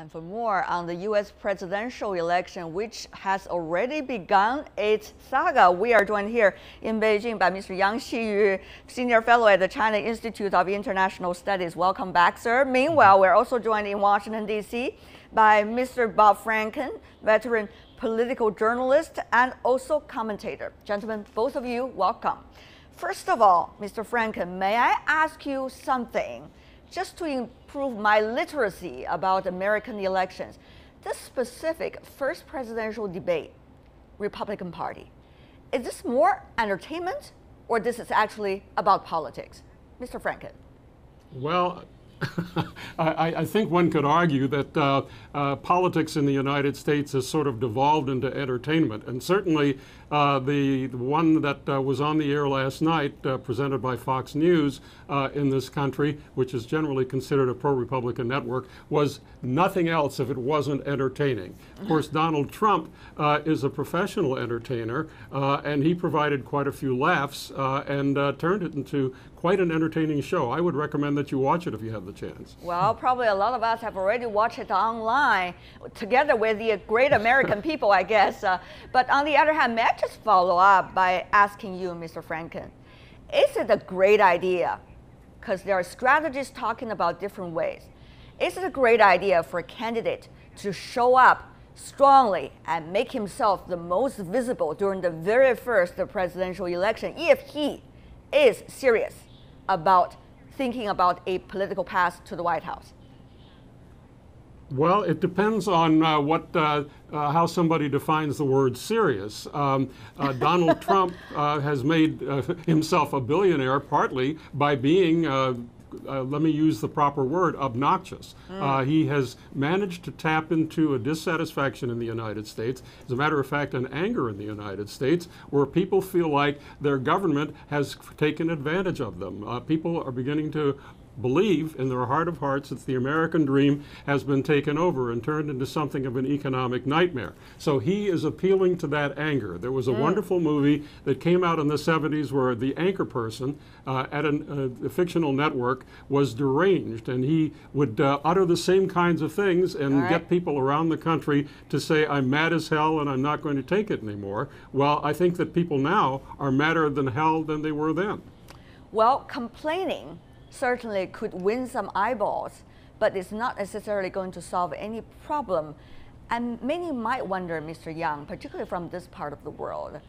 And for more on the U.S. presidential election, which has already begun its saga, we are joined here in Beijing by Mr. Yang Qiyu, Senior Fellow at the China Institute of International Studies. Welcome back, sir. Meanwhile, we're also joined in Washington, D.C. by Mr. Bob Franken, veteran political journalist and also commentator. Gentlemen, both of you, welcome. First of all, Mr. Franken, may I ask you something? Just to improve my literacy about American elections, this specific first presidential debate, Republican Party, is this more entertainment or this is actually about politics? Mr. Franken. Well, I think one could argue that politics in the United States has sort of devolved into entertainment. And certainly the one that was on the air last night, presented by Fox News in this country, which is generally considered a pro-Republican network, was nothing else if it wasn't entertaining. Of course, Donald Trump is a professional entertainer, and he provided quite a few laughs and turned it into quite an entertaining show. I would recommend that you watch it if you have the chance. Well, probably a lot of us have already watched it online together with the great American people, I guess. But on the other hand, may I just follow up by asking you, Mr. Franken, is it a great idea? Because there are strategists talking about different ways. Is it a great idea for a candidate to show up strongly and make himself the most visible during the very first presidential election if he is serious about thinking about a political path to the White House? Well, it depends on how somebody defines the word serious. Donald Trump has made himself a billionaire partly by being let me use the proper word, obnoxious. He has managed to tap into a dissatisfaction in the United States, as a matter of fact, an anger in the United States, where people feel like their government has taken advantage of them. People are beginning to believe in their heart of hearts that the American dream has been taken over and turned into something of an economic nightmare. So he is appealing to that anger. There was a wonderful movie that came out in the 70s where the anchor person at a fictional network was deranged, and he would utter the same kinds of things and get people around the country to say, I'm mad as hell and I'm not going to take it anymore. Well, I think that people now are madder than hell than they were then. Well, complaining certainly could win some eyeballs, but it's not necessarily going to solve any problem. And many might wonder, Mr. Yang, particularly from this part of the world,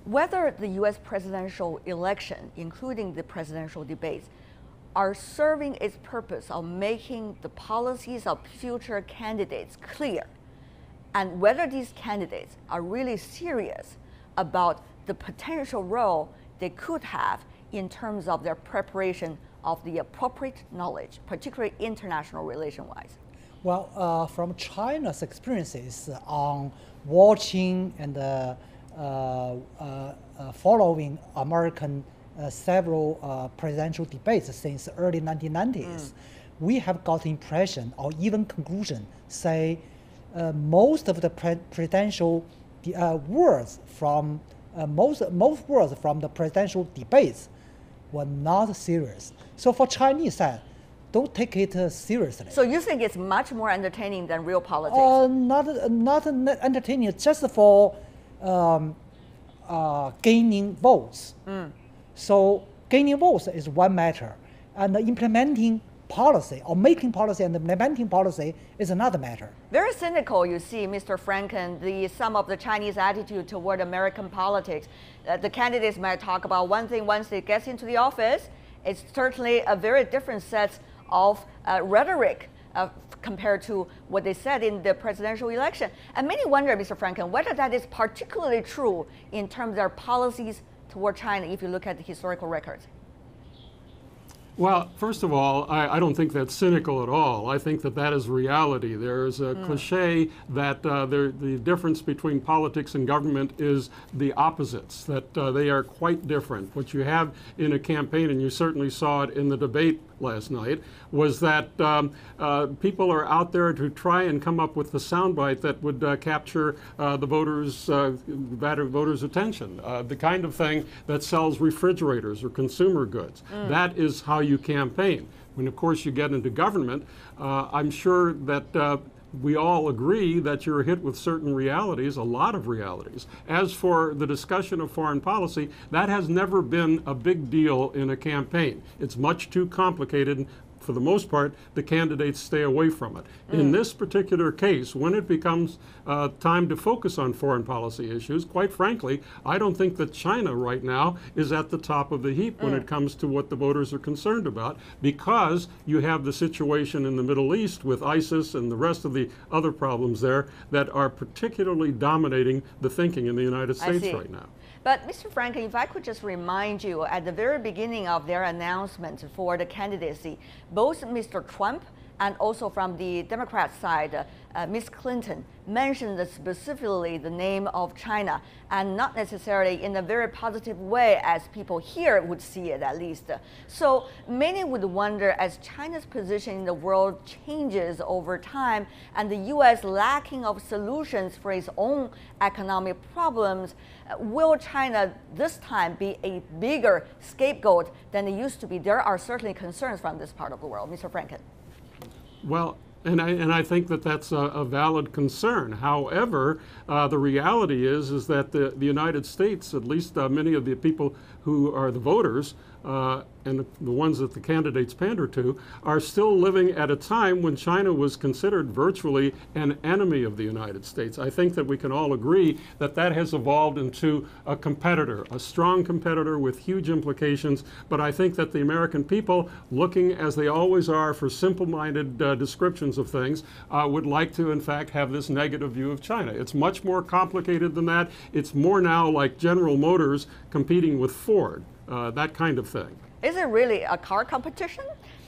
whether the US presidential election, including the presidential debates, are serving its purpose of making the policies of future candidates clear, and whether these candidates are really serious about the potential role they could have in terms of their preparation of the appropriate knowledge, particularly international relation-wise. Well, from China's experiences on watching and following American several presidential debates since early 1990s, we have got the impression or even conclusion, say, most of the presidential words from most words from the presidential debates were not serious. So for Chinese side, don't take it seriously. So you think it's much more entertaining than real politics? Not entertaining, just for gaining votes. So gaining votes is one matter, and implementing policy or making policy and implementing policy is another matter. Very cynical, you see, Mr. Franken, some of the Chinese attitude toward American politics. The candidates might talk about one thing once they get into the office. It's certainly a very different set of rhetoric compared to what they said in the presidential election. And many wonder, Mr. Franken, whether that is particularly true in terms of their policies toward China if you look at the historical records. Well, first of all, I don't think that's cynical at all. I think that that is reality. There's a cliche that the difference between politics and government is the opposites, that they are quite different. What you have in a campaign, and you certainly saw it in the debate last night, was that people are out there to try and come up with the soundbite that would capture the voters' attention, the kind of thing that sells refrigerators or consumer goods. That is how you campaign. When, of course, you get into government, I'm sure that we all agree that you're hit with certain realities, a lot of realities. As for the discussion of foreign policy, that has never been a big deal in a campaign. It's much too complicated. For the most part, the candidates stay away from it. In this particular case, when it becomes time to focus on foreign policy issues, quite frankly, I don't think that China right now is at the top of the heap when it comes to what the voters are concerned about, because you have the situation in the Middle East with ISIS and the rest of the other problems there that are particularly dominating the thinking in the United States right now. But Mr. Franken, if I could just remind you, at the very beginning of their announcement for the candidacy, both Mr. Trump and also from the Democrat side, Ms. Clinton mentioned specifically the name of China, and not necessarily in a very positive way as people here would see it, at least. So many would wonder, as China's position in the world changes over time and the U.S. lacking of solutions for its own economic problems, will China this time be a bigger scapegoat than it used to be? There are certainly concerns from this part of the world. Mr. Franken. Well, and I think that that's a valid concern. However, the reality is that the United States, at least many of the people who are the voters, and the ones that the candidates pander to, are still living at a time when China was considered virtually an enemy of the United States. I think that we can all agree that that has evolved into a competitor, a strong competitor with huge implications. But I think that the American people, looking as they always are for simple-minded descriptions of things, would like to, in fact, have this negative view of China. It's much more complicated than that. It's more now like General Motors competing with Ford, that kind of thing. Is it really a car competition?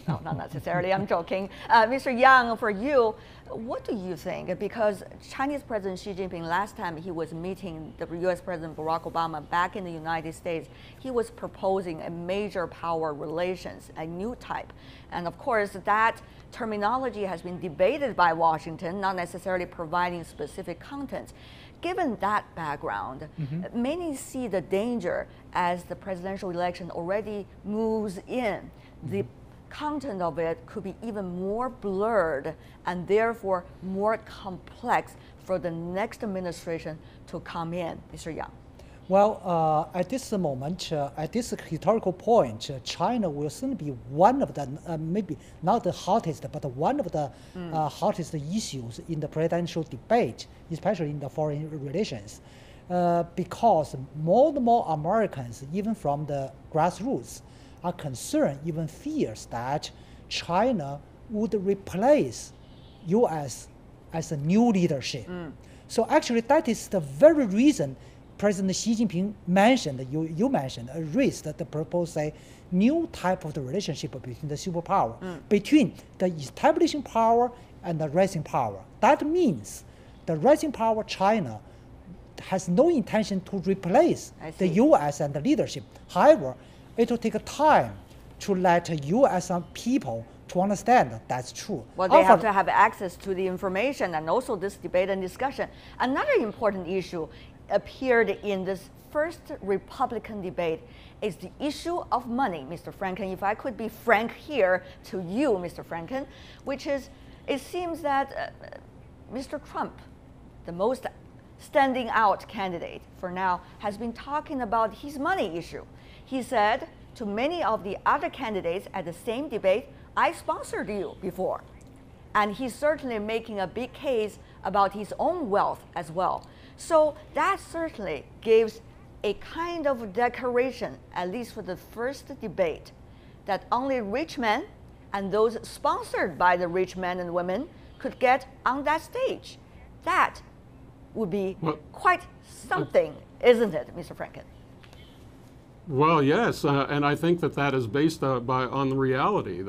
No, not necessarily. I'm joking. Mr. Yang, for you, what do you think? Because Chinese President Xi Jinping, last time he was meeting the U.S. President Barack Obama back in the United States, he was proposing a major power relations, a new type. And of course, that terminology has been debated by Washington, not necessarily providing specific content. Given that background, many see the danger as the presidential election already moves in. The content of it could be even more blurred and therefore more complex for the next administration to come in. Mr. Yang. Well, at this moment, at this historical point, China will soon be one of the, maybe not the hottest, but one of the hottest issues in the presidential debate, especially in the foreign relations, because more and more Americans, even from the grassroots, are concerned, even fears that China would replace U.S. as a new leadership. So actually, that is the very reason President Xi Jinping mentioned, you mentioned, raised the proposed a new type of the relationship between the superpower, between the establishing power and the rising power. That means the rising power, China, has no intention to replace the U.S. and the leadership. However, it will take time to let U.S. people to understand that that's true. Well, they have to have access to the information and also this debate and discussion. Another important issue appeared in this first Republican debate is the issue of money, Mr. Franken. If I could be frank here to you, Mr. Franken, which is, it seems that Mr. Trump, the most standing out candidate for now, has been talking about his money issue. He said to many of the other candidates at the same debate, I sponsored you before. And he's certainly making a big case about his own wealth as well. So that certainly gives a kind of declaration, at least for the first debate, that only rich men and those sponsored by the rich men and women could get on that stage. That would be quite something, isn't it, Mr. Franken? Well, yes, and I think that that is based on the reality.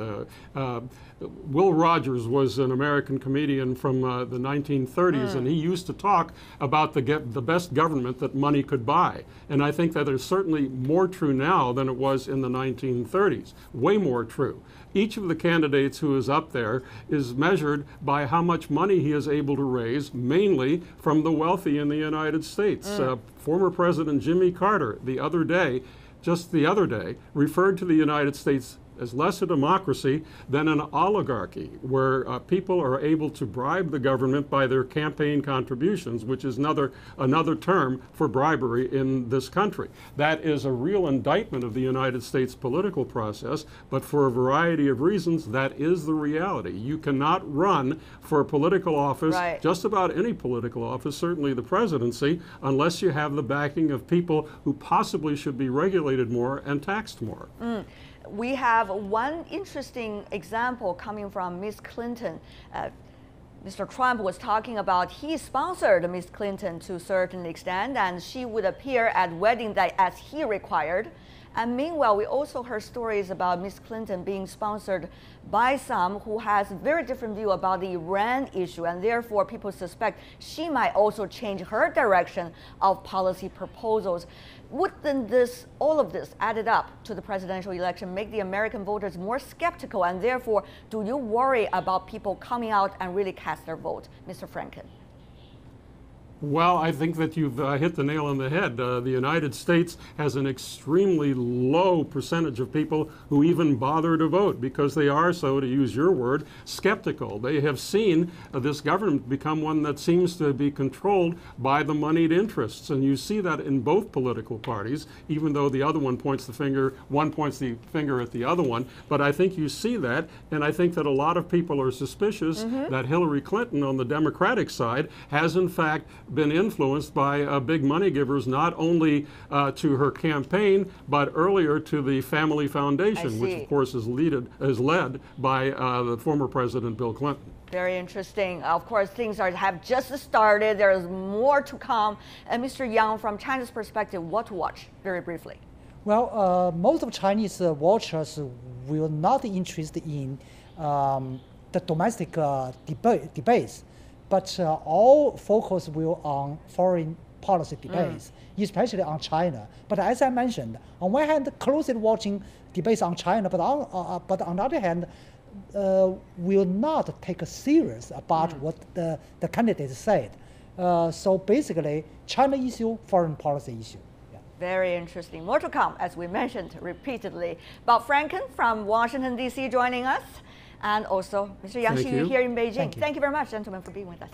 Will Rogers was an American comedian from the 1930s, and he used to talk about the best government that money could buy. And I think that is certainly more true now than it was in the 1930s, way more true. Each of the candidates who is up there is measured by how much money he is able to raise, mainly from the wealthy in the United States. Former President Jimmy Carter, just the other day, referred to the United States is less a democracy than an oligarchy, where people are able to bribe the government by their campaign contributions, which is another term for bribery in this country. That is a real indictment of the United States political process, but for a variety of reasons, that is the reality. You cannot run for a political office, right, just about any political office, certainly the presidency, unless you have the backing of people who possibly should be regulated more and taxed more. We have one interesting example coming from Ms. Clinton. Mr. Trump was talking about he sponsored Ms. Clinton to a certain extent, and she would appear at weddings as he required. And meanwhile, we also heard stories about Ms. Clinton being sponsored by some who has a very different view about the Iran issue, and therefore people suspect she might also change her direction of policy proposals. Wouldn't all of this added up to the presidential election make the American voters more skeptical, and therefore do you worry about people coming out and really cast their vote, Mr. Franken? Well, I think that you've hit the nail on the head. The United States has an extremely low percentage of people who even bother to vote because they are, so to use your word, skeptical. They have seen this government become one that seems to be controlled by the moneyed interests. And you see that in both political parties, even though the other one points the finger at the other one. But I think you see that, and I think that a lot of people are suspicious that Hillary Clinton on the Democratic side has in fact been influenced by big money givers, not only to her campaign, but earlier to the Family Foundation, which of course is led by the former President Bill Clinton. Very interesting. Of course, things have just started. There is more to come. And Mr. Yang, from China's perspective, what to watch, very briefly? Well, most of Chinese watchers will not be interested in the domestic debates. But all focus will on foreign policy debates, especially on China. But as I mentioned, on one hand, closely watching debates on China, but on the other hand, will not take serious about what the candidates said. So basically, China issue, foreign policy issue. Very interesting. More to come, as we mentioned repeatedly. Bob Franken from Washington, D.C. joining us. And also Mr. Yang Xiyu here in Beijing. Thank you very much, gentlemen, for being with us.